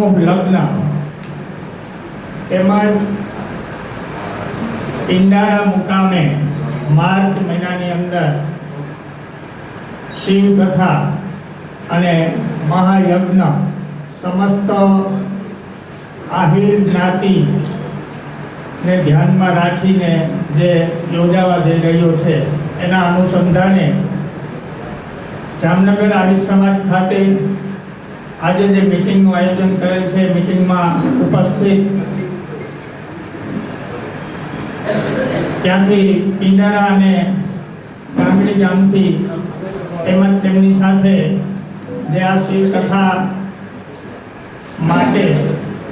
સમૂહ લગ્ન તેમજ પિંડારા મુકામે માર્ચ મહિનાની અંદર શિવ કથા અને મહાયજ્ઞ સમસ્ત આહિર જ્ઞાતિ ને ધ્યાનમાં રાખીને જે યોજાવા જઈ રહ્યો છે એના અનુસંધાને જામનગર આહિર સમાજ ખાતે આજે જે મીટિંગનું આયોજન કરેલ છે, મીટિંગમાં ઉપસ્થિત ત્યાંથી પિંડારા અને ગામડી ગામથી તેમજ તેમની સાથે જે આ શિવ કથા માટે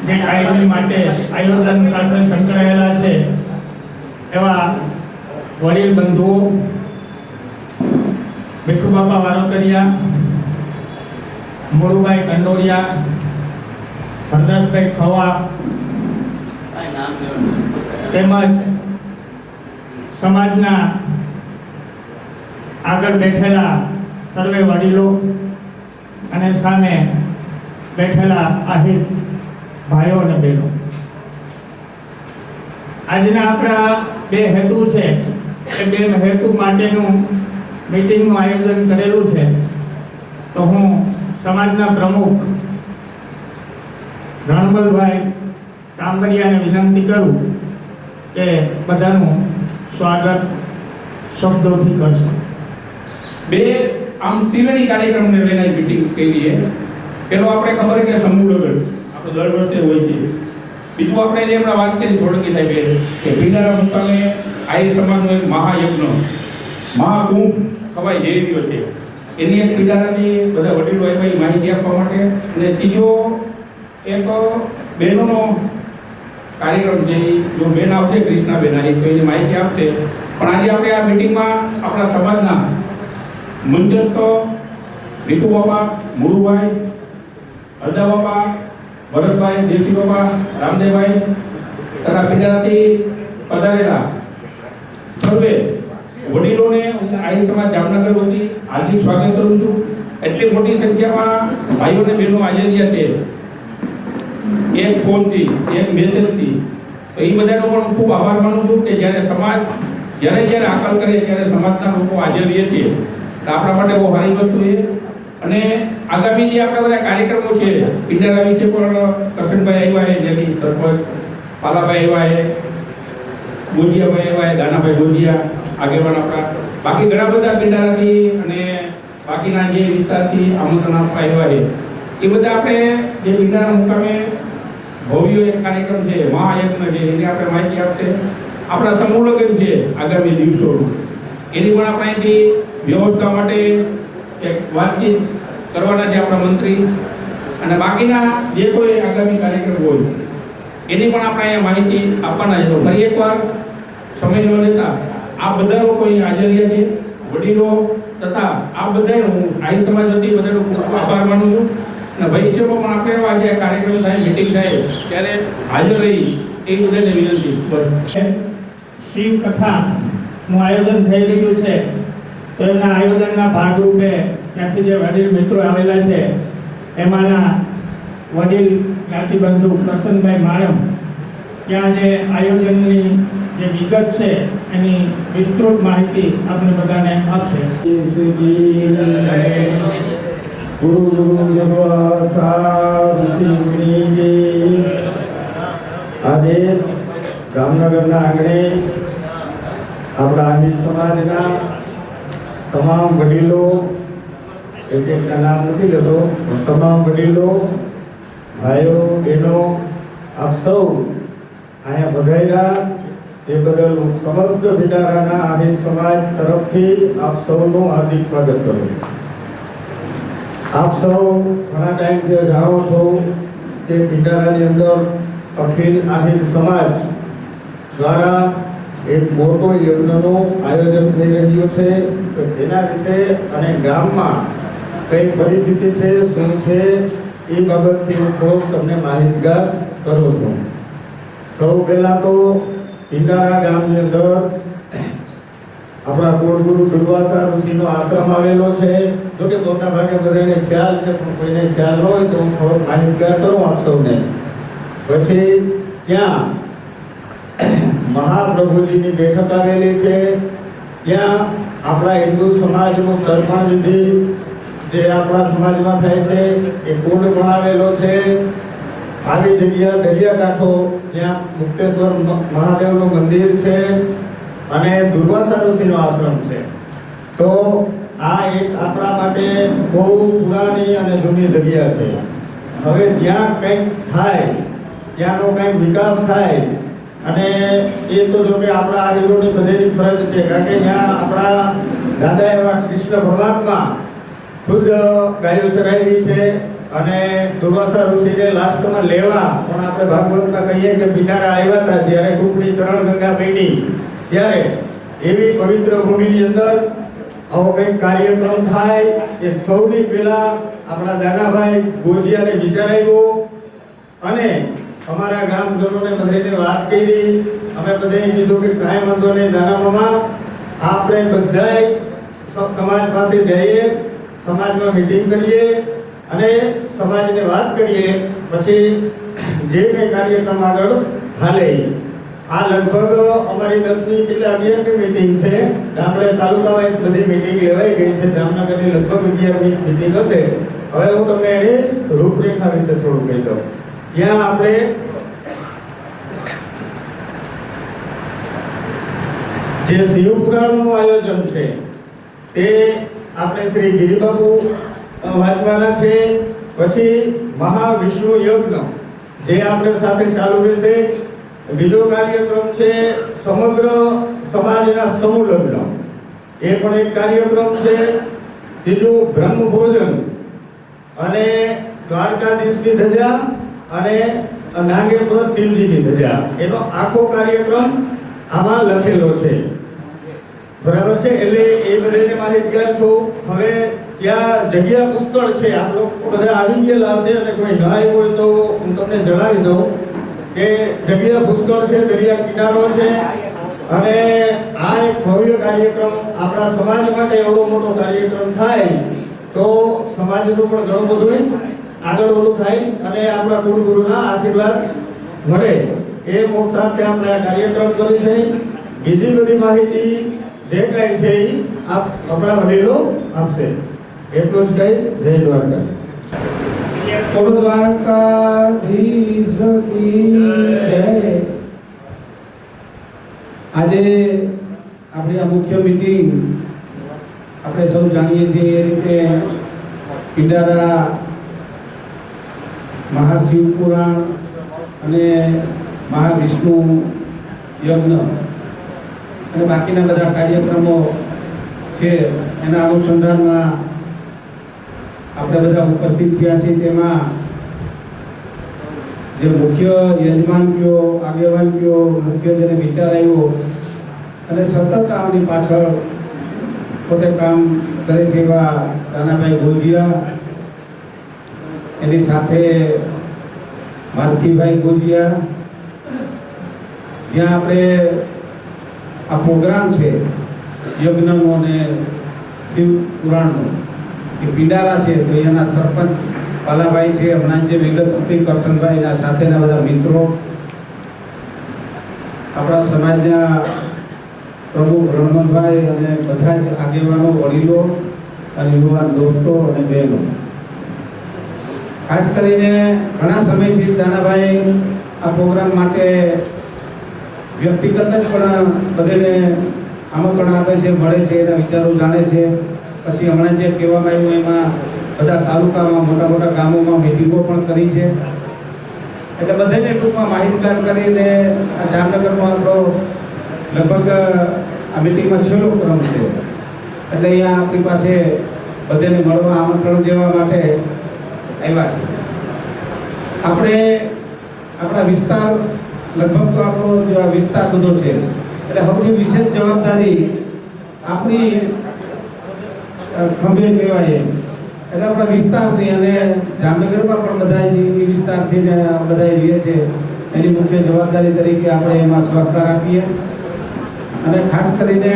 જે આયોજન માટે આયોજન સાથે સંકળાયેલા છે એવા વડીલ બંધુઓ ભીખુબાપા વારોતરિયા, મોરુભાઈ કંડોરિયા, હરદાસભાઈ ખવા તેમજ સમાજના આગળ બેઠેલા સર્વે વડીલો અને સામે બેઠેલા આહિર ભાઈઓ અને બહેનો, આજના આપણા બે હેતુ છે એ બે હેતુ માટેનું મીટિંગનું આયોજન કરેલું છે. તો હું સમાજના પ્રમુખ રણમલભાઈ કાંબરિયાને વિનંતી કરું કે બધાનું સ્વાગત શબ્દોથી કરશે. બે આમ ત્રિવેણી કાર્યક્રમને લઈને મીટિંગ કરી છે. પેલો આપણે ખબર કે સમૂહ લગ્ન આપણે દર વર્ષે હોય છે. બીજું આપણે જે હમણાં વાત કરી થોડકી સાહેબ કે પિંડારા મુકામે આહિર સમાજનો એક મહાયજ્ઞ મહાકુંભ થવાઈ જઈ રહ્યો છે. એની એક પિંડારાથી બધા વડીલો આવ્યા માહિતી આપવા માટે. અને ત્રીજો એક બહેનોનો કાર્યક્રમ છે. જો બેન આવશે કૃષ્ણાબેન આવી તો એની માહિતી આપશે. પણ આજે આપણે આ મીટિંગમાં આપણા સમાજના મંચસ્થ ભીખુ બાપા, મુરુભાઈ, હરદા બાપા, ભરતભાઈ, દેવજી બાપા, રામદેવભાઈ તથા પિંડારાથી પધારેલા સર્વે વડીલોને હું આહિર સમાજ જામનગર વતી હાર્દિક સ્વાગત કરું છું. એટલી મોટી સંખ્યામાં ભાઈઓ અને બહેનો હાજર રહ્યા છે, એક ફોનથી એક મેસેજથી. તો એ બધાનો પણ હું ખૂબ આભાર માનું છું કે જ્યારે સમાજ જ્યારે આકલ કરે ત્યારે સમાજના લોકો હાજર રહીએ છીએ તો આપણા માટે બહુ સારી વસ્તુ છે. અને આગામી જે આપણા બધા કાર્યક્રમો છે પિંડારા વિશે પણ કરશનભાઈ આવ્યા છે, જેની સરપંચ પાલાભાઈ આવ્યા છે, ગોજિયાભાઈ આવ્યા છે, ગાનાભાઈ ગોજિયા આગેવાન આપણા, બાકી ઘણા બધા પિંડારાથી અને બાકીના જે વિસ્તારથી આમંત્રણ આપવા આવ્યા છે. એ બધા આપણે જે પિંડારા મુકામે ભવ્ય એક કાર્યક્રમ છે, મહાયજ્ઞ છે, એની આપણે માહિતી આપશે. આપણા સમૂહ લગ્ન છે આગામી દિવસોનું, એની પણ આપણે અહીંથી વ્યવસ્થા માટે એક વાતચીત કરવાના છે આપણા મંત્રી. અને બાકીના જે કોઈ આગામી કાર્યક્રમ હોય એની પણ આપણે અહીંયા માહિતી આપવાના છે. તો ફરી એકવાર સમય ન લેતા આ બધા લોકો અહીં હાજર રહ્યા છે, વડીલો તથા આ બધાનો હું આહિર સમાજ વતી બધાનો ખૂબ આભાર માનું છું. અને ભવિષ્યમાં પણ આપણે આજે કાર્યક્રમ થાય, મીટિંગ થાય ત્યારે હાજર રહી એ બધાને વિનંતી. શિવ કથાનું આયોજન થઈ રહ્યું છે તો એના આયોજનના ભાગરૂપે ત્યાંથી જે વડીલ મિત્રો આવેલા છે એમાંના વડીલ જ્ઞાતિબંધુ કરશનભાઈ માણમ ત્યાં જે આયોજનની જે વિગત છે એની વિસ્તૃત માહિતી આપણે બધાને આપશે. આજે જામનગરના આંગણે આપણા આહિર સમાજના તમામ વડીલો, એક નામ નથી લેતો, તમામ વડીલો, ભાઈઓ, બહેનો આપ સૌ અહીંયા પધાર્યા એ બદલ સમસ્ત પિંડારાના આહિર સમાજ તરફથી આપ સૌનું હાર્દિક સ્વાગત કરું છું. આપ સૌ ઘણા ટાઈમથી જાણો છો કે પિંડારાની અંદર અખિલ આહિર સમાજ દ્વારા એક મોટો યજ્ઞનું આયોજન થઈ રહ્યું છે. તો તેના વિશે અને ગામમાં કઈ પરિસ્થિતિ છે, શું છે એ બાબતથી હું થોડુંક તમને માહિતગાર કરું છું. સૌ પહેલાં તો પિંડારા ગામની અંદર આપણા કુળગુરુ દુર્વાસા ઋષિનો આશ્રમ આવેલો છે. જો કે મોટા ભાગે બધાને ખ્યાલ છે, પણ કોઈને ખ્યાલ ન હોય તો હું થોડો માહિતગાર કરું આપ સૌને. પછી ત્યાં મહાપ્રભુજીની બેઠક આવેલી છે. ત્યાં આપણા હિન્દુ સમાજનું તર્પણ વિધિ જે આપણા સમાજમાં થાય છે એ કુંડ બનાવેલો છે. આવી જગ્યા દરિયાકાંઠો જ્યાં મુક્તેશ્વર મહાદેવનું મંદિર છે અને દુર્વાસા ઋષિનો આશ્રમ છે. તો આ એક આપણા માટે બહુ પુરાણી અને જૂની જગ્યા છે. હવે જ્યાં કંઈક થાય, ત્યાંનો કંઈક વિકાસ થાય, અને એ તો જો કે આપણા આહિરોની બધેની ફરજ છે, કારણ કે ત્યાં આપણા દાદા એવા કૃષ્ણ પરમાત્મા ખુદ ગાયો ચરાવી છે. અને દુર્વાસા ઋષિને લાસ્ટમાં લેવા પણ આપણે ભાગવતમાં કહીએ કે પિનારા આવ્યા હતા જ્યારે ટુકડી ચરણ ગંગા બની, ત્યારે એવી પવિત્ર ભૂમિની અંદર આવો કંઈક કાર્યક્રમ થાય એ સૌની પહેલા આપણા દાનાભાઈ ગોજિયાને વિચાર આવ્યો અને અમારા ગ્રામજનોને બધાને વાત કરી. અમે બધાએ કીધું કે કાંઈ વાંધો નહીં દાનામામા, આપણે બધાય સમાજ પાસે જઈએ, સમાજમાં મીટિંગ કરીએ અને સમાજને વાત કરીએ, પછી જે કંઈ કાર્યક્રમ આગળ હાલે. આ લગભગ અમારી 10મી કે 11મી મીટિંગ છે. ગામડે તાલુકા વાઇઝ બધી મીટિંગ લેવાઈ ગઈ છે. જામનગરની લગભગ 11મી મીટિંગ હશે. હવે હું તમને એની રૂપરેખા વિશે થોડું કહી દઉં. ત્યાં આપણે જે શિવપુરાણનું આયોજન છે તે આપણે શ્રી ગિરિબાબુ વાંચવાના છે. પછી મહાવિષ્ણુ યજ્ઞ જે આપણે સાથે ચાલુ રહેશે. બીજો કાર્યક્રમ છે સમગ્ર સમાજના સમૂહ લગ્ન, એ પણ એક કાર્યક્રમ છે. ત્રીજું બ્રહ્મ ભોજન અને દ્વારકાધીશની ધજા અને નાગેશ્વર શિવજીની ધજા, એનો આખો કાર્યક્રમ આમાં લખેલો છે. બરાબર છે? એટલે એ બધાને માહિતગાર છો. હવે ત્યાં જગ્યા પુષ્કળ છે. આપ લોકો બધા આવી ગયેલા હશે અને કોઈ ન આવ્યું હોય તો હું તમને જણાવી દઉં કે જગ્યા પુષ્કળ છે, દરિયા કિનારો છે અને આ એક ભવ્ય કાર્યક્રમ આપણા સમાજ માટે એવડો મોટો કાર્યક્રમ થાય તો સમાજનું પણ ઘણું બધું આગળ ઓલું થાય અને આપણા ગુરુના આશીર્વાદ મળે. એ મોક્ષ સાથે આપણે આ કાર્યક્રમ કર્યું છે. બીજી બધી માહિતી જે કાંઈ છે એ આપણા વડીલો આપશે. એટલું જ કહી જય દ્વારકા. દ્વારકાધીશ કી જય. આજે આપણી આ મુખ્ય મીટિંગ આપણે સૌ જાણીએ છીએ એ રીતે પિંડારા મહાશિવ પુરાણ અને મહાવિષ્ણુ યજ્ઞ અને બાકીના બધા કાર્યક્રમો છે એના અનુસંધાનમાં આપણે બધા ઉપસ્થિત થયા છીએ. તેમાં જે મુખ્ય યજમાન કયો, આગેવાન કયો, મુખ્ય જેને વિચાર આવ્યો અને સતત આની પાછળ પોતે કામ કરે છે એવા દાનાભાઈ ગોજિયા, એની સાથે માલતીભાઈ ગોજિયા, જ્યાં આપણે આ પ્રોગ્રામ છે યજ્ઞનો અને શિવ પુરાણનો એ પિંડારા છે તો એના સરપંચ પાલાભાઈ છે. હમણાં જે વિગત આપી કરશનભાઈ, એના સાથેના બધા મિત્રો, આપણા સમાજના પ્રમુખ રણમલભાઈ અને બધા જ આગેવાનો, વડીલો અને યુવાન દોસ્તો અને બહેનો, ખાસ કરીને ઘણા સમયથી દાનાભાઈ આ પ્રોગ્રામ માટે વ્યક્તિગત જ પણ બધાને આમંત્રણ આપે છે, મળે છે, એના વિચારો જાણે છે. પછી હમણાં જે કહેવામાં આવ્યું એમાં બધા તાલુકામાં, મોટા મોટા ગામોમાં મિટિંગો પણ કરી છે. એટલે બધાને ટૂંકમાં માહિતગાર કરીને આ જામનગરમાં આપણો લગભગ આ મિટિંગમાં 6લો ક્રમ છે. એટલે અહીંયા આપણી પાસે બધાને મળવા આમંત્રણ દેવા માટે આવ્યા છે. આપણે આપણા વિસ્તાર લગભગ તો આપણો વિસ્તાર બધો છે એટલે સૌથી વિશેષ જવાબદારી આપણી ખંભે કહેવાય એટલે આપણા વિસ્તારની, અને જામનગરમાં પણ બધા એ વિસ્તારથી બધા રહે છે એની મુખ્ય જવાબદારી તરીકે આપણે એમાં સહકાર આપીએ. અને ખાસ કરીને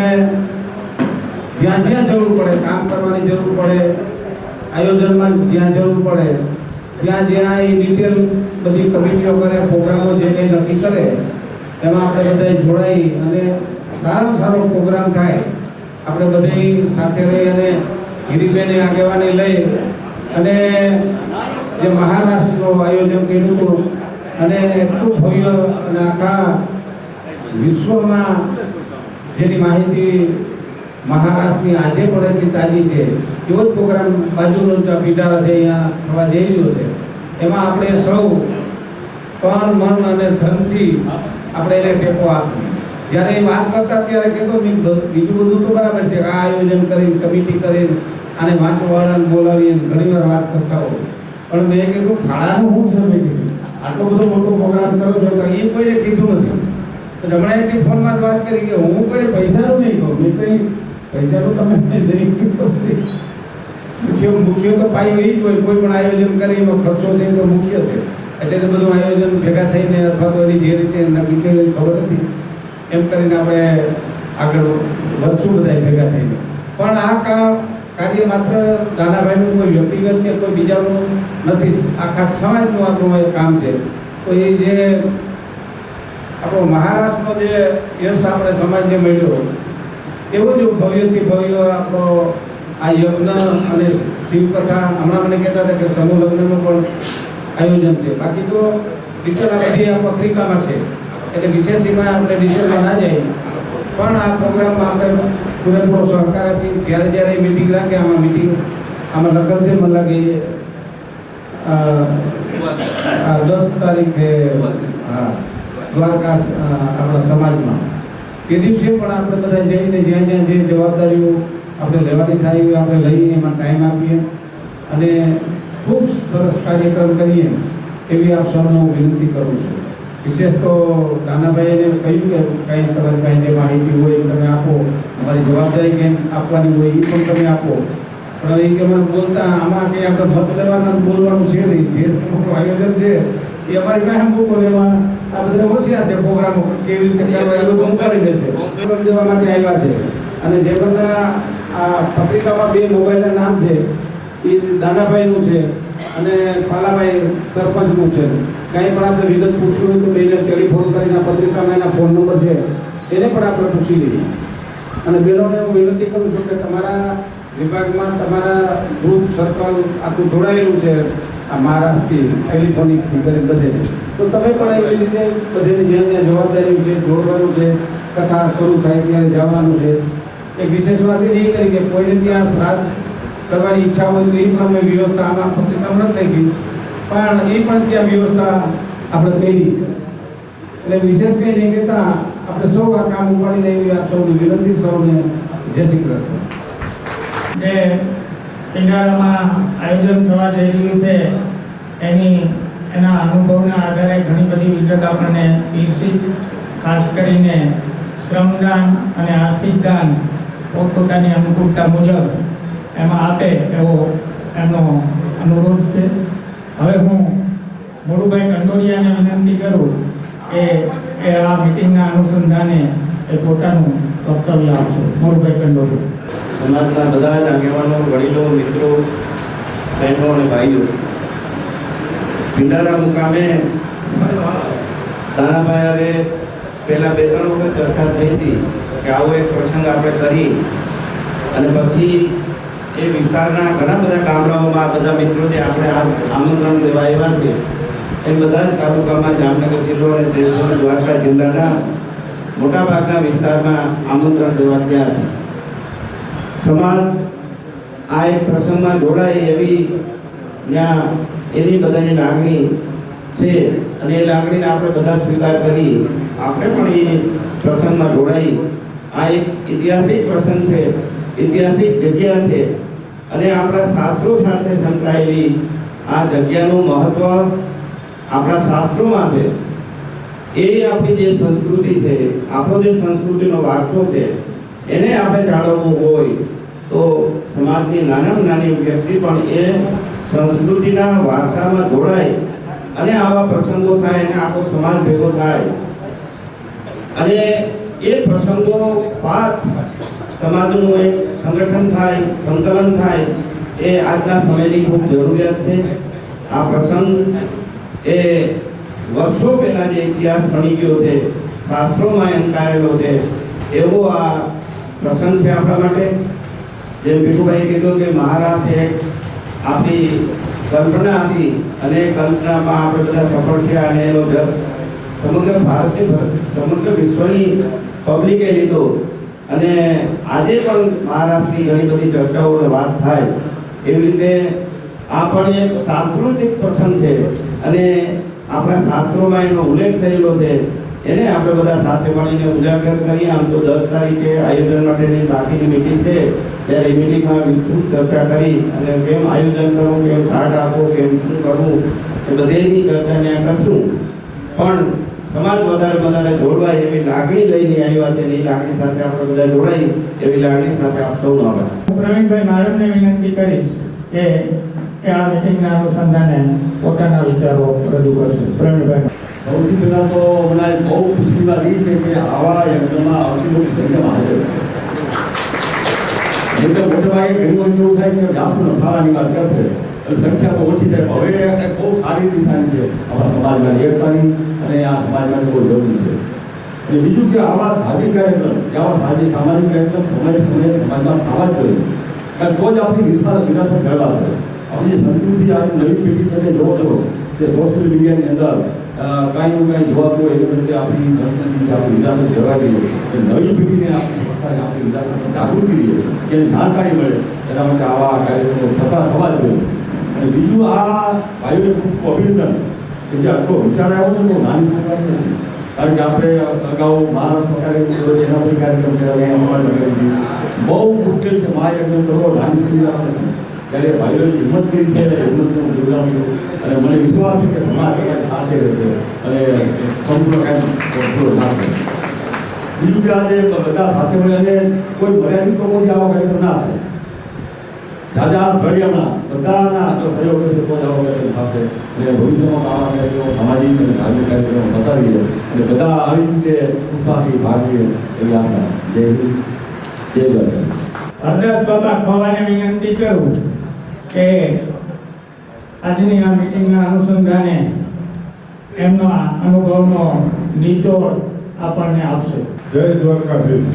જ્યાં જ્યાં જરૂર પડે, કામ કરવાની જરૂર પડે, આયોજનમાં જ્યાં જરૂર પડે ત્યાં જ્યાં એ ડિટેલ બધી કમિટીઓ કરે, પ્રોગ્રામો જે કંઈ નક્કી કરે એમાં આપણે બધા જોડાઈ અને સારામાં સારો પ્રોગ્રામ થાય. આપણે બધા સાથે રહી અને ગિરિબેને આગેવાની લઈ અને જે મહારાષ્ટ્રનું આયોજન કર્યું હતું અને એટલું ભવ્ય અને આખા વિશ્વમાં જેની માહિતી મહારાષ્ટ્રની આજે પણ એટલી તાજી છે એવો જ પ્રોગ્રામ બાજુનો જે પિટારા છે અહીંયા થવા જઈ રહ્યો છે. એમાં આપણે સૌ તન મન અને ધનથી આપણે એને ટેકો આપીએ. જ્યારે એ વાત કરતા ત્યારે કહેતો બીજું બધું તો બરાબર છે, આ આયોજન કરીને કમિટી કરીને આને વાંચવાળાને બોલાવીને ઘણીવાર વાત કરતા હોય, પણ મેં કીધું ફાળાનું શું છે? મેં કીધું આટલો બધો મોટો પ્રોગ્રામ કરો છો તો એ કોઈને કીધું નથી. તો હમણાં એકથી ફોનમાં વાત કરી કે હું કોઈ પૈસાનું નહીં કહું, મેં કંઈ પૈસાનું તમે મુખ્ય તો પાયો એ જ હોય. કોઈ પણ આયોજન કરી એનો ખર્ચો છે તો મુખ્ય છે. એટલે તો બધું આયોજન ભેગા થઈને અથવા તો એની જે રીતે નક્કી કરેલી ખબર નથી એમ કરીને આપણે આગળ વધશું બધા ભેગા થઈને. પણ આ કાર્ય માત્ર દાનાભાઈનું કોઈ વ્યક્તિગત કે કોઈ બીજાનું નથી, આખા સમાજનું આપણું એક કામ છે. તો એ જે આપણો મહારાષ્ટ્રનો જે યશ આપણે સમાજને મળ્યો એવું જ ભવ્યથી ભવ્ય આપણો આ યજ્ઞ અને શિવકથા. હમણાં મને કહેતા હતા કે સમૂહ લગ્નનું પણ આયોજન છે. બાકી તો ડિટેલ આ બધી આ પત્રિકામાં છે, એટલે વિશેષ એમાં આપણે ડિટેલમાં ના જઈએ. પણ આ પ્રોગ્રામમાં આપણે પૂરેપૂરો સહકાર આપી જ્યારે જ્યારે મિટિંગ રાખે આમાં લખેલ છે મને લાગે 10 તારીખે દ્વારકા આપણા સમાજમાં તે દિવસે પણ આપણે બધા જઈને જ્યાં જ્યાં જે જવાબદારીઓ આપણે લેવાની થાય એવી આપણે લઈને એમાં ટાઈમ આપીએ અને ખૂબ સરસ કાર્યક્રમ કરીએ એવી આપ સૌને હું વિનંતી કરું છું. વિશેષ તો દાનાભાઈને કહ્યું કે કંઈ તમારી પાસે જે માહિતી હોય એ તમે આપો, અમારી જવાબદારી કંઈ આપવાની હોય એ પણ તમે આપો. પણ એ કે મને બોલતા આમાં કંઈ આપણે મત લેવાના બોલવાનું છે નહીં, જે મોટું આયોજન છે એ અમારી પાસે મૂકો. એમાં આ બધા હોશિયાર છે, પ્રોગ્રામો કેવી રીતે કરવા એ બધું ઉપાડી દેશે દેવા માટે આવ્યા છે. અને જે બધા આ પત્રિકામાં 2 મોબાઈલના નામ છે એ દાનાભાઈનું છે અને પાલાભાઈ સરપંચનું છે. કંઈ પણ આપણે વિગત પૂછવું હોય તો બેને ટેલિફોન કરીને પત્રિકામાં એના ફોન નંબર છે એને પણ આપણે પૂછી લઈએ. અને બહેનોને હું વિનંતી કરું છું કે તમારા વિભાગમાં તમારા ગ્રુપ સર્કલ આખું જોડાયેલું છે આ મહારાષ્ટ્રથી ટેલિફોનિકથી કરી બધે, તો તમે પણ એવી રીતે બધેની જ્યાં જ્યાં જવાબદારી છે જોડવાનું છે, કથા શરૂ થાય ત્યારે જવાનું છે. એક વિશેષ વાત એ નહીં કરી કે કોઈને ત્યાં શ્રાદ્ધ કરવાની ઈચ્છા હોય તો એ પણ અમે વ્યવસ્થા આમાં પત્રિકામાં નથી થઈ ગઈ, પણ એ પણ ત્યાં વ્યવસ્થા આપણે કરી. એટલે વિશેષ કંઈ નહીં કહેતા આપણે સૌ આ કામ ઉપાડી લઈએ એવી આપ સૌની વિનંતી. સૌને જય શ્રી કૃષ્ણ. જે પિંગાળામાં આયોજન થવા જઈ રહ્યું છે એના અનુભવના આધારે ઘણી બધી વિગત આપણને પીરસી. ખાસ કરીને શ્રમદાન અને આર્થિક દાન પોતપોતાની અનુકૂળતા મુજબ એમાં આપે એવો એમનો અનુરોધ છે. હવે હું મોડુભાઈ કંડોરિયાને વિનંતી કરું કે આ મિટિંગના અનુસંધાને એ પોતાનું વક્તવ્ય આપશે. મોડુભાઈ કંડોરિયા. સમાજના બધા જ આગેવાનો, વડીલો, મિત્રો, બહેનો અને ભાઈઓ, પિંડારા મુકામે દાનાભાઈ હવે પહેલાં 2-3 વખત ચર્ચા થઈ હતી કે આવો એક પ્રસંગ આપણે કરી અને પછી એ વિસ્તારના ઘણા બધા ગામડાઓમાં બધા મિત્રો જે આપણે આમંત્રણ દેવા આવ્યા છે એ બધા જ તાલુકામાં જામનગર જિલ્લો અને દેશભર દ્વારકા જિલ્લાના મોટાભાગના વિસ્તારમાં આમંત્રણ દેવા ગયા છે. સમાજ આ એક પ્રસંગમાં જોડાય એવી ત્યાં એની બધાની લાગણી છે અને એ લાગણીને આપણે બધા સ્વીકાર કરી આપણે પણ એ પ્રસંગમાં જોડાઈ. આ એક ઐતિહાસિક પ્રસંગ છે, ઐતિહાસિક જગ્યા છે અને આપણા શાસ્ત્રો સાથે સંકળાયેલી આ જગ્યાનું મહત્વ આપણા શાસ્ત્રોમાં છે. એ આપણી જે સંસ્કૃતિ છે, આપણો જે સંસ્કૃતિનો વારસો છે એને આપણે જાળવવું હોય તો સમાજની નાનામાં નાની વ્યક્તિ પણ એ સંસ્કૃતિના વારસામાં જોડાય અને આવા પ્રસંગો થાય અને આખો સમાજ ભેગો થાય અને એ પ્રસંગો બાદ સમાજનું એક સંગઠન થાય, સંકલન થાય, એ આજના સમયની ખૂબ જરૂરિયાત છે. આ પ્રસંગ એ વર્ષો પહેલા જે ઇતિહાસ બની ગયો છે, શાસ્ત્રોમાં અંકારેલો છે, એવો આ પ્રસંગ છે આપણા માટે. જેમ ભીખુભાઈ કીધું કે મહારાજ એક આપણી કલ્પના હતી અને કલ્પનામાં આપણે બધા સફળ થયા અને એનો જશ સમગ્ર ભારતની સમગ્ર વિશ્વની પબ્લિકે લીધો. અને આજે પણ મહારાષ્ટ્રની ઘણી બધી ચર્ચાઓ અને વાત થાય એવી રીતે આ પણ એક સાંસ્કૃતિક પ્રસંગ છે અને આપણા શાસ્ત્રોમાં એનો ઉલ્લેખ થયેલો છે. એને આપણે બધા સાથે મળીને ઉજાગર કરી. આમ તો 10 તારીખે આયોજન માટેની બાકીની મિટિંગ છે, ત્યારે એ મિટિંગમાં વિસ્તૃત ચર્ચા કરી અને કેમ આયોજન કરવું, કેમ ઘાટ આપવો, કેમ શું કરવું, એ બધેની ચર્ચા ત્યાં કરશું. પણ સમાજ વધારે જોડવાય એવી લાગણી લઈને આવ્યા છે અને એ લાગણી સાથે આપણે બધા જોડાઈ એવી લાગણી સાથે આપ સૌનો આભાર. હું પ્રવીણભાઈ માડમને વિનંતી કરીશ કે આ મિટિંગના અનુસંધાને પોતાના વિચારો રજૂ કરશે. પ્રવીણભાઈ. સૌથી પહેલાં તો મને બહુ ખુશીની વાત એ છે કે આવા યજ્ઞમાં આવતી મોટી સંખ્યામાં હાજર છે. તો મોટાભાગે ઘણી વખત એવું થાય કે જાસુ નફાવાની વાત કરશે અને સંખ્યા તો ઓછી થાય. હવે એક બહુ સારી નિશાની છે આપણા સમાજમાં એકતાની અને આ સમાજ માટે બહુ જરૂરી છે. અને બીજું કે આવા ધાર્મિક કાર્યક્રમ કે આવા સામાજિક કાર્યક્રમ સમયે સમાજમાં થવા જ જોઈએ. કારણ તો જ આપણી વિરાસત જળવાશે. આપણી જે સંસ્કૃતિ આપણી નવી પેઢી તમે જોવો છો કે સોશિયલ મીડિયાની અંદર કાંઈ જોવાતું હોય એવી રીતે આપણી સંસ્કૃતિ આપણી વિરાસત જળવાઈ ગઈ છે. નવી પેઢીને આપણી વિરાસતની જાગૃતિ રહે, કે જાણકારી મળે, એના માટે આવા કાર્યક્રમો થવા જ જોઈએ. અને બીજું આ ભાઈઓને ખૂબ અભિનંદન કે જે આટલો વિચાર આવ્યો ને તો નાની વાત નથી. કારણ કે આપણે અગાઉ મહારાષ્ટ્ર સરકારે એના પર કાર્યક્રમ કર્યા, સમાજમાં કરી બહુ મુશ્કેલ છે. મહાયજ્ઞ કરવો નાની સુવિધા નથી. ત્યારે ભાઈઓની હિંમત કરી છે, હિંમતનું પ્રોગ્રામ કર્યો અને મને વિશ્વાસ છે કે સમાજ તમારી સાથે રહેશે અને સંપૂર્ણ કાંઈ થશે. બીજું કે આજે બધા સાથે મળીને કોઈ મર્યાદિત તો કોઈ આવો કાર્યક્રમ ના થાય. દાદા ફળિયામાં બધાના હાથો સહયોગ કરશે તો જ આવો કાર્યક્રમ થશે. અને ભવિષ્યમાં આવા કાર્યક્રમો સામાજિક અને ધાર્મિક કાર્યક્રમો થતા રહીએ અને બધા આવી રીતે ઉત્સાહથી ભાગ લે એવી આશા. જય હિન્દ, જય દ્વારકા. હરદાસ બાબા ખવાને વિનંતી કરું કે આજની આ મિટિંગના અનુસંધાને એમનો અનુભવનો નિચોડ આપણને આપશે. જય દ્વારકાધીશ.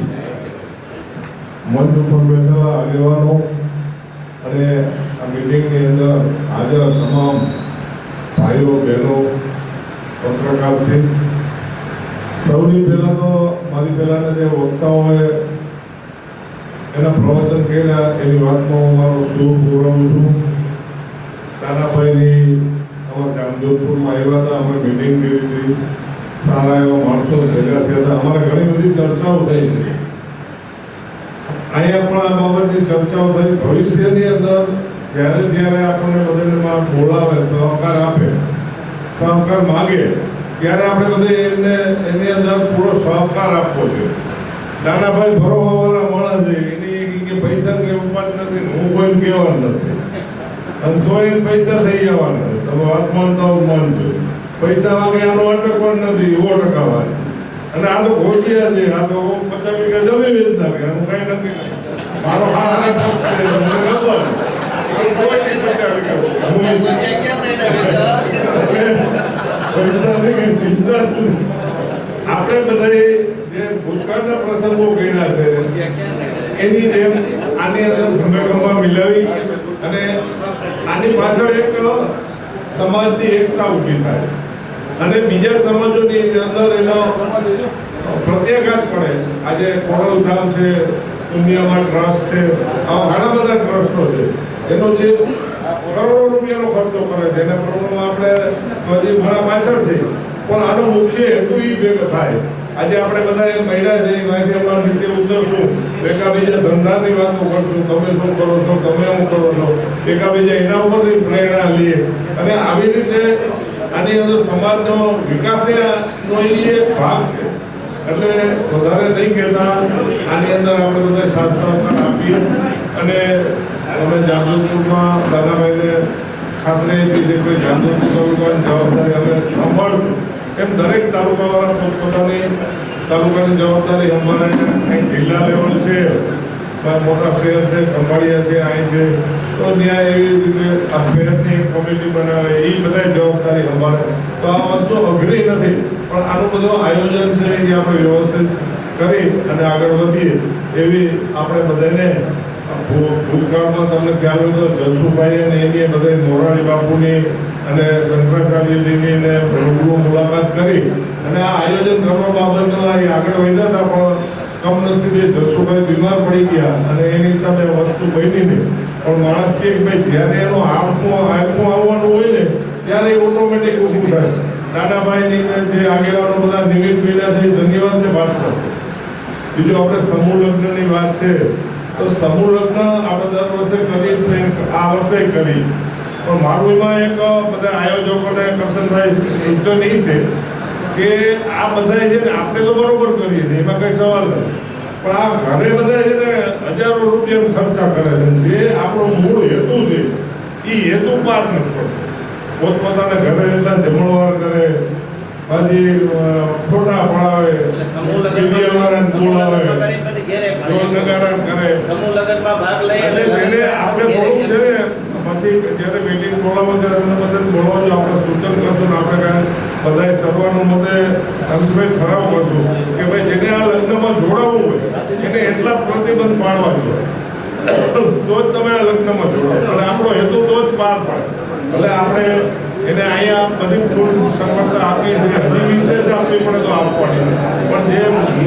મંચ ઉપર બેઠેલા આગેવાનો અને આ મિટિંગની અંદર હાજર તમામ ભાઈઓ બહેનો પત્રકારશ્રી, સૌની પહેલાં તો મારી પહેલાંના જે વક્તાઓએ એના પ્રવચન કર્યા એની વાતમાં હું મારો સુર પુરાવું છું. નાનાભાઈની અમારા જામજોધપુરમાં આવ્યા હતા, અમે મિટિંગ કરી હતી, સારા એવા માણસો ભેગા થયા હતા, અમારે ઘણી બધી ચર્ચાઓ થઈ છે. અહીંયા પણ આ બાબતની ચર્ચાઓ થઈ. ભવિષ્યની અંદર જ્યારે આપણને બધામાં બોલાવે, સહકાર આપે, સહકાર માગે, ત્યારે આપણે બધે એની અંદર પૂરો સહકાર આપવો જોઈએ. નાનાભાઈ ભરોવાવાળા માણસ છે, એની કે પૈસા કે ઉપાત નથી, હું કોઈને કહેવાનું નથી અને તો એ પૈસા થઈ જવાના છે. તમે વાત માનતા હો માનજો, પૈસા માંગે આનો અટક પણ નથી, 100% વાત. અને આ તો ઘોટિયા છે, આ તો 50 વીઘા જમીન વેચતા કે હું કઈ નથી. મારો હાથ પક્ષ છે, મને ખબર કોઈ નહીં 50 વીઘા પૈસા ની કઈ ચિંતા જ નથી. આપણે બધા જે ભૂતકાળના પ્રસંગો કર્યા છે એની જેમ આની અંદર ખંભા મિલાવી અને આની પાછળ એક સમાજની એકતા ઊભી થાય અને બીજા સમાજોની અંદર એનો પ્રત્યાઘાત પડે. આજે ખોડલધામ છે, દુનિયામાં ટ્રસ્ટ છે, આવા ઘણા બધા ટ્રસ્ટો છે, એનો જે કરોડો રૂપિયાનો ખર્ચો કરે છે એના પ્રમાણમાં આપણે હજી ઘણા પાછળ છે. પણ આનો મુખ્ય હેતુ એ ભેગો થાય. આજે આપણે બધા એ મળ્યા છે, એમાંથી હમણાં નીચે ઉતરશું, એકાબીજા ધંધાની વાતો કરશું, તમે શું કરો છો, તમે શું કરો છો, એકાબીજા એના ઉપરથી પ્રેરણા લઈએ અને આવી રીતે આની અંદર સમાજનો વિકાસનો એ એક ભાગ છે. એટલે વધારે નહીં કહેતા, આની અંદર આપણે બધા સાથ સહકાર આપીએ અને અમે જામજોધપુરમાં દાદાભાઈને ખાતરી આપી છે કે જામજોધપુર તાલુકાની જવાબદારી અમે સંભાળશું. એમ દરેક તાલુકાવાળા પોતપોતાની તાલુકાની જવાબદારી સંભાળે છે. અહીં જિલ્લા લેવલ છે, મોટા શહેર છે, ખંભાળિયા છે, અહીં છે, તો ત્યાં એવી રીતે આ શહેરની એક કમિટી બનાવે, એ બધા જવાબદારી સંભાળે. તો આ વસ્તુ અઘરી નથી, પણ આનું બધું આયોજન છે એ આપણે વ્યવસ્થિત કરી અને આગળ વધીએ એવી આપણે બધાને ભૂતકાળમાં તમને ખ્યાલ હોય તો જસુભાઈ અને એની બધા મોરારી બાપુની અને શંકરાચાર્યજીની ને રૂબરૂ મુલાકાત કરી અને આ આયોજન કરવા બાબતનો આગળ વધ્યા હતા. પણ કમનસીબે જસુભાઈ બીમાર પડી ગયા અને એની હિસાબે વસ્તુ બની નહીં. પણ માણસ કે ભાઈ જ્યારે એનો આત્મો આવવાનું હોય ને ત્યારે ઓટોમેટિક ઊભું થાય. દાદાભાઈની જે આગેવાનો બધા નિમિત્ત બન્યા છે એ ધન્યવાદને પાત્ર છે. બીજું આપણે સમૂહ લગ્નની વાત છે તો સમૂહ લગ્ન આપણે દર વર્ષે કરીએ છીએ, આ વર્ષે કરી. પણ મારું એમાં એક બધા આયોજકોને કરશનભાઈ સૂચન એ છે કે આ બધા છે ને આપણે તો બરોબર કરીએ છીએ, એમાં કઈ સવાલ નથી, પણ આ ઘરે બધા છે ને હજારો રૂપિયા ખર્ચા કરે છે. જે આપણો મૂળ હેતુ છે એ હેતુ પાર નથી પડતો. પોતપોતાના ઘરે એટલા જમણવાર કરે, પછી ફોટા પડાવે, મીડિયાવાળાને બોલાવે, ઢોલ નગારા કરે. એટલે તેને આપણે થોડુંક છે ને પછી જ્યારે મીટિંગ બોલાવો ત્યારે અમને બધાને બોલાવજો, આપણે સૂચન કરશું ને આપણે કાંઈ બધાએ સર્વાનુમતે અંશભાઈ ઠરાવ કરશું કે ભાઈ જેને આ લગ્નમાં જોડાવવું હોય એને એટલા પ્રતિબંધ પાડવા જોઈએ તો જ તમે આ લગ્નમાં જોડાવો, અને આપણો હેતુ તો જ પાર પાડે. એટલે આપણે એને અહીંયા બધી ફૂલ સફળતા આપી છે, હજી વિશેષ આપવી પડે તો આપવાની, પણ જે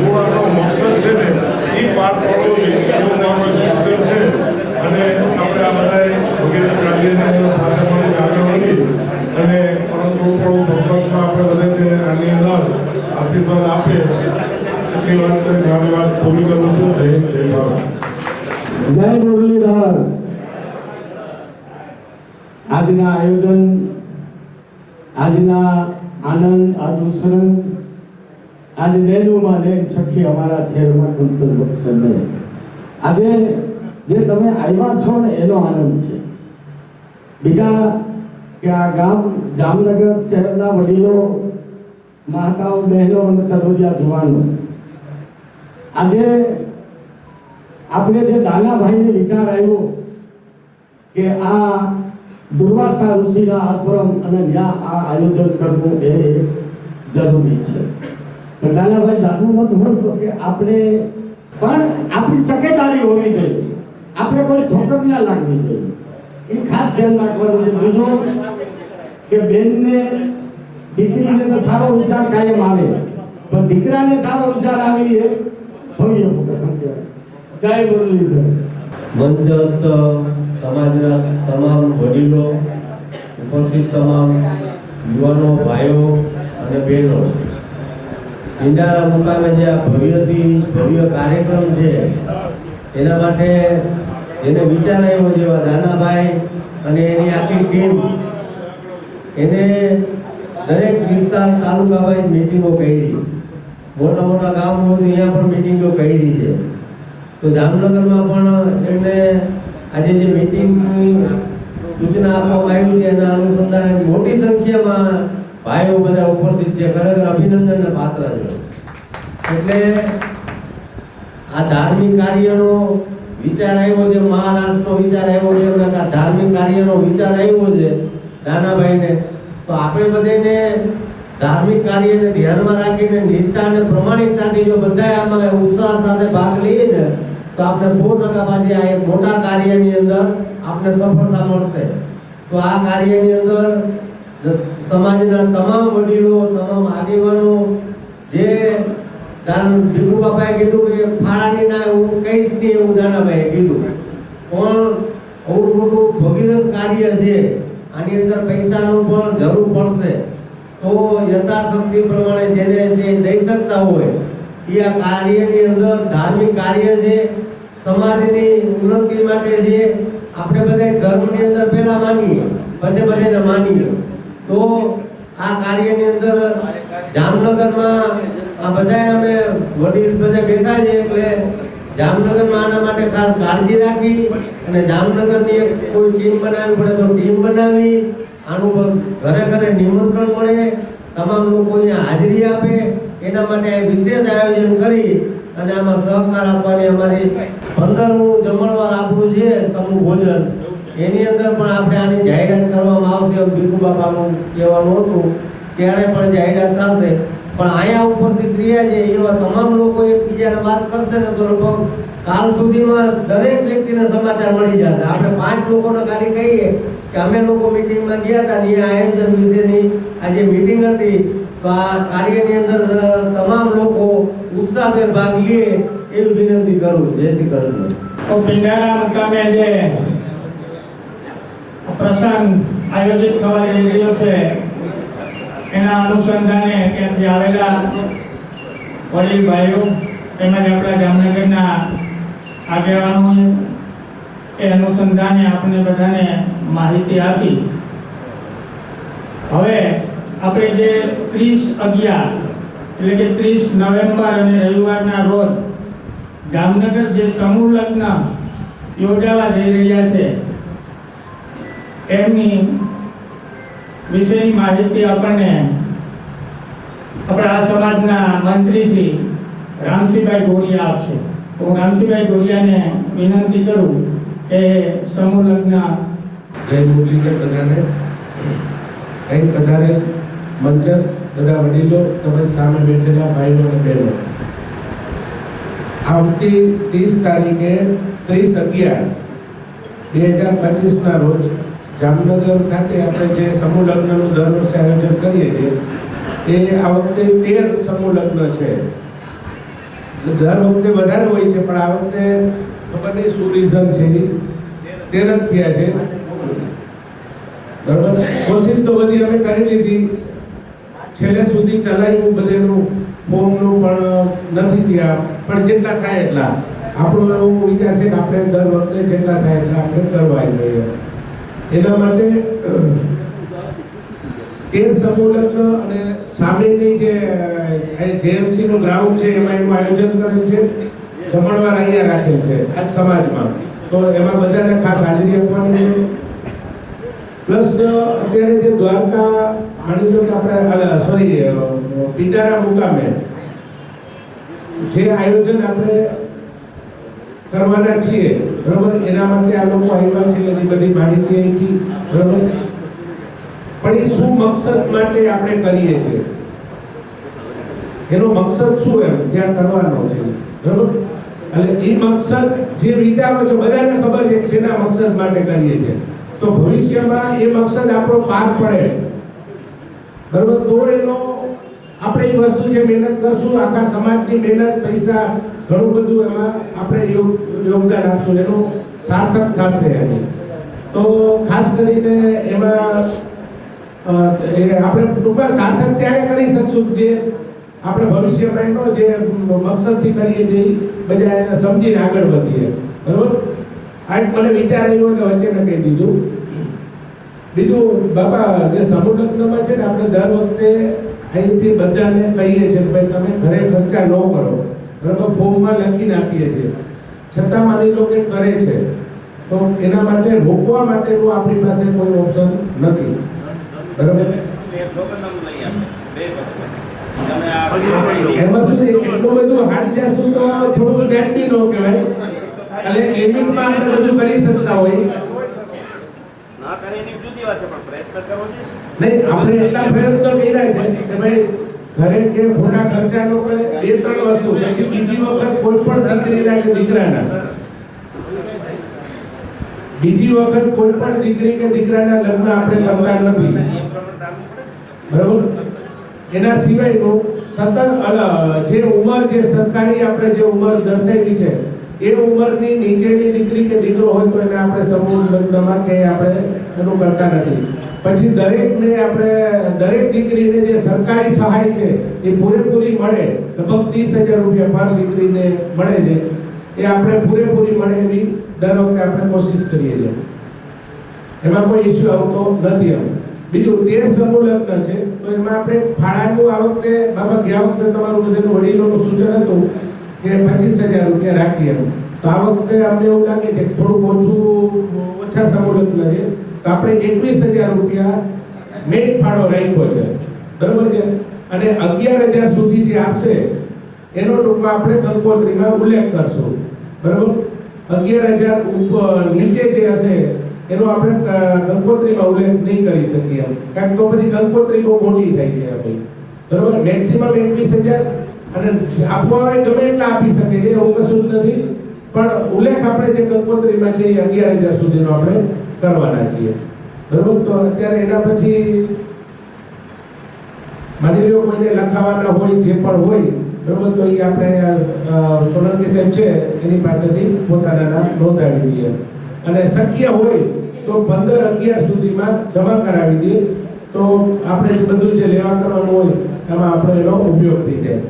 મૂળ આપણો મકસદ છે ને એ પાર પાડવો જોઈએ એવું મારું સૂચન છે. અને આપણે આ બધાએ વગેરે કાર્યને સાથે મળીને આગળ વધી અને પરંતુ ભગવાનમાં આપણે બધાને આની અંદર આશીર્વાદ આપે એટલી વાત કરી મારી વાત પૂરી કરું છું. જય હિન્દ, જય ભારત. જય મુરલીધર. આજના આયોજન, આજના આનંદ, આજ ઉત્સવ, આજ નેલુમાં ને સખી અમારા શહેરમાં કુંતલ બક્ષને આજે જે તમે આવ્યા છો ને એનો આનંદ છે. બીજા કે આ ગામ જામનગર શહેરના વડીલો, માતાઓ, બહેનો અને તરોડિયા જુવાનો આજે આપણે જે દાનાભાઈને વિચાર આવ્યો કે આ દુર્વાસા ઋષિના આશ્રમ અને ત્યાં આ આયોજન કરવું એ જરૂરી છે. દાનાભાઈ જાણવું નથી હોતું કે આપણે પણ આપણી તકેદારી હોવી જોઈએ, આપણે કોઈ ઠોકર ના લાગવી જોઈએ, એ ખાસ ધ્યાન રાખવાનું છે. બીજું કે બેનને, દીકરીને તો સારો વિચાર કાયમ આવે, પણ દીકરાને સારો વિચાર આવી એ ભવ્ય ઉપક્રમ કહેવાય. જય મુરલીધર. મંચસ્થ સમાજના તમામ વડીલો, ઉપસ્થિત તમામ યુવાનો, ભાઈઓ અને બહેનો, ઈંડારા મુકામે જે આ ભવ્ય કાર્યક્રમ છે એના માટે જેને વિચાર આવ્યો જેવા દાનાભાઈ અને એની આખી ટીમ, એને દરેક વિસ્તાર તાલુકા વાઇઝ મિટિંગો કરી, મોટા મોટા ગામ હોય તો અહીંયા પણ મિટિંગો કરી છે. તો જામનગરમાં પણ એમને આજે જે મિટિંગની સૂચના આપવામાં આવી છે એના અનુસંધાને મોટી સંખ્યામાં ભાઈઓ બધા ઉપસ્થિત છે. ખરેખર અભિનંદનને પાત્ર છે. એટલે આ ધાર્મિક કાર્યનો વિચાર આવ્યો છે, મહારાષ્ટ્રનો વિચાર આવ્યો છે, આ ધાર્મિક કાર્યનો વિચાર આવ્યો છે દાનાભાઈને, તો આપણે બધાને ધાર્મિક કાર્યને ધ્યાનમાં રાખીને નિષ્ઠા અને પ્રમાણિકતાથી જો બધા આમાં ઉત્સાહ સાથે ભાગ લઈએ ને તો આપણે 100% પાછી આ એક મોટા કાર્યની અંદર આપણે સફળતા મળશે. તો આ કાર્યની અંદર સમાજના તમામ વડીલો, તમામ આગેવાનો, જે ભીખુ બાપાએ કીધું કે ફાળાની ના હું કહીશ નહીં એવું દાનાભાઈએ કીધું, પણ અવડું મોટું ભગીરથ કાર્ય છે, આની અંદર પૈસાનું પણ જરૂર પડશે. તો યથાશક્તિ પ્રમાણે જેને જે દઈ શકતા હોય એ આ કાર્યની અંદર ધાર્મિક કાર્ય છે, સમાજની ઉન્નતિ માટે છે. આપણે બધા ધર્મની અંદર પહેલા માનીએ, પછી બધાને માનીએ. તો આ કાર્યની અંદર જામનગરમાં આ બધા અમે વડીલ બધા બેઠા છે, એટલે જામનગરમાં આના માટે ખાસ કાળજી રાખી અને જામનગરની એક કોઈ ટીમ બનાવવી પડે તો ટીમ બનાવી, આનું ઘરે ઘરે નિમંત્રણ મળે, તમામ લોકો અહીંયા હાજરી આપે, એના માટે વિશેષ આયોજન કરી અને આમાં સહકાર આપવાની અમારી 15મું જમણવાર આપણું છે સમૂહ ભોજન, એની અંદર પણ આપણે આની જાહેરાત કરવામાં આવશે એમ ભીખુ બાપાનું કહેવાનું હતું. ત્યારે પણ જાહેરાત થશે. પણ અહીંયા ઉપસ્થિત રહ્યા છે એવા તમામ લોકો એકબીજાને વાત કરશે ને તો લગભગ કાલ સુધીમાં દરેક વ્યક્તિને સમાચાર મળી જશે. આપણે 5 લોકોને ખાલી કહીએ કે અમે લોકો મીટિંગમાં ગયા હતા ને એ આયોજન વિશેની આજે મીટિંગ હતી, તો આ કાર્યની અંદર તમામ લોકો ઉત્સાહભેર ભાગ લે એવી વિનંતી કરું. જેથી કરીને તો પિંડારા મુકામે જે પ્રસંગ આયોજિત થવા જઈ રહ્યો છે એના અનુસંધાને ત્યાંથી આવેલા વડીલ ભાઈઓ તેમજ આપણા જામનગરના આગેવાનો એ અનુસંધાને આપણને બધાને માહિતી આપી. હવે આપણે જે 30/11 એટલે કે 30 નવેમ્બર અને રવિવારના રોજ જામનગર જે સમૂહ લગ્ન યોજાવા જઈ રહ્યા છે એમની વિશેની માહિતી આપણને આપણા સમાજના મંત્રી શ્રી રામસિંહભાઈ ગોરિયા આપશે. હું રામસિંહભાઈ ગોરિયાને વિનંતી કરું કે સમૂહ લગ્ન જય મુરલીધર બધાને. અહીં પધારે મંચસ્થ બધા વડીલો, તમે સામે બેઠેલા ભાઈઓ અને બહેનો, આવતી 30 તારીખે 30/11/2025 ના રોજ જામનગર ખાતે આપણે જે સમૂહ લગ્નનું દર વર્ષે આયોજન કરીએ છીએ એ આ વખતે 13 સમૂહ લગ્ન છે. દર વખતે વધારે હોય છે પણ આ વખતે ખબર નહીં શું રીઝન છે, 13 જ થયા છે. બરાબર, કોશિશ તો બધી અમે કરી લીધી, છેલ્લે સુધી ચલાવ્યું બધેનું, ફોર્મનું પણ નથી થયા, પણ જેટલા થાય એટલા આપણો એવું વિચાર છે કે આપણે દર વખતે જેટલા થાય એટલા આપણે કરવા જોઈએ. એના માટે 13 સમૂહ લગ્ન અને સામેની જે જેએમસી નું ગ્રાઉન્ડ છે એમાં એનું આયોજન કરેલ છે. જમણવાર અહીંયા રાખેલ છે આજ સમાજમાં, તો એમાં બધાને ખાસ હાજરી આપવાની છે. પ્લસ અત્યારે જે દ્વારકા માની લો કે આપણે પિંડારા મુકામે જે આયોજન આપણે કરવાના છીએ, બરોબર, એના માટે આ લોકો આવ્યા છે, એની બધી માહિતી આપી, બરોબર. પણ એ શું મકસદ માટે આપણે કરીએ છીએ, એનો મકસદ શું એમ ત્યાં કરવાનો છે, બરોબર. એટલે એ મકસદ જે વિચારો છે બધાને ખબર છે કે શેના મકસદ માટે કરીએ છીએ, તો ભવિષ્યમાં એ મકસદ આપણો પાર પડે, બરોબર, તો એનો આપણે એ વસ્તુ જે મહેનત કરશું, આખા સમાજની મહેનત, પૈસા, ઘણું બધું એમાં આપણે યોગદાન આપશું, એનું સાર્થક થશે એની. તો ખાસ કરીને એમાં આપણે ટૂંકમાં સાર્થક ત્યારે કરી શકશું જે આપણે ભવિષ્યમાં એનો જે મકસદથી કરીએ છીએ બધા એને સમજીને આગળ વધીએ, બરોબર. આ એક મને વિચાર આવ્યો એટલે વચ્ચે મેં કહી દીધું. બીજું બાપા જે સમૂહ લગ્નમાં છે ને આપણે દર વખતે અહીંથી બધાને કહીએ છીએ કે ભાઈ તમે ઘરે ખર્ચા ન કરો, બરાબર, ફોર્મમાં લખીને આપીએ છીએ, છતાં માની લો કે કરે છે, તો એના માટે રોકવા માટેનું આપણી પાસે કોઈ ઓપ્શન નથી, બરાબર. એમાં શું એટલું બધું હાથ જશું તો થોડું ધ્યાન બી ન કહેવાય, એટલે લિમિટમાં આપણે બધું કરી શકતા હોય. નહીં, આપણે એટલા પ્રયત્નો કર્યા છે કે ભાઈ ઘરે કે ખોટા ખર્ચા ન કરે. 2-3 વસ્તુ, પછી બીજી વખત કોઈ પણ દીકરીના કે દીકરાના લગ્ન આપણે કરતા નથી, બરાબર. એના સિવાયનું સતત જે ઉંમર, જે સરકારી આપણે જે ઉંમર દર્શાવી છે એ ઉંમરની નીચેની દીકરી કે દીકરો હોય તો એને આપણે સમૂહ લગ્નમાં કે આપણે એનું કરતા નથી. પછી દરેક દીકરીને જે સરકારી સહાય છે એ પૂરેપૂરી મળે, લગભગ 30,000 રૂપિયા પર દીકરીને મળે છે, એ આપણે પૂરેપૂરી મળે એવી દર વખતે આપણે કોશિશ કરીએ છીએ. એમાં કોઈ ઇસ્યુ આવતો નથી. બીજું 13 સમૂહ લગ્ન છે તો એમાં આપણે ફાળાનું આ વખતે બાબા ગયા વખતે તમારું બધાનું વડીલોનું સૂચન હતું કે 25,000 રૂપિયા રાખીએ. તો આ વખતે અમને એવું લાગે છે કે થોડું ઓછા સમૂહ લગ્ન છે, તો આપણે 21,000 રૂપિયા મેઇન ફાળો રાખ્યો છે, બરોબર છે. અને 11,000 સુધી જે આપશે એનો ટૂંકમાં આપણે કંકોત્રીમાં ઉલ્લેખ કરશું, બરોબર. 11,000 નીચે જે હશે એનો આપણે કંકોત્રીમાં ઉલ્લેખ નહીં કરી શકીએ, કારણ તો પછી કંકોત્રી બહુ મોટી થઈ છે ભાઈ, બરોબર. મેક્સિમમ 21,000 અને આપવા હોય ગમે એટલા આપી શકે છે, એવું કશું જ નથી, પણ ઉલ્લેખ આપણે જે કંકોત્રીમાં છે એ 11,000 સુધીનો આપણે કરવાના છીએ, બરોબર. તો અત્યારે એના પછી માની લો કોઈને લખાવાના હોય જે પણ હોય, બરોબર, તો એ આપણે સોલંકી સાહેબ છે એની પાસેથી પોતાના નામ નોંધાવી દઈએ, અને શક્ય હોય તો 15-11 સુધીમાં જમા કરાવી દઈએ, તો આપણે બધું જે લેવા કરવાનું હોય એમાં આપણો એનો ઉપયોગ થઈ જાય.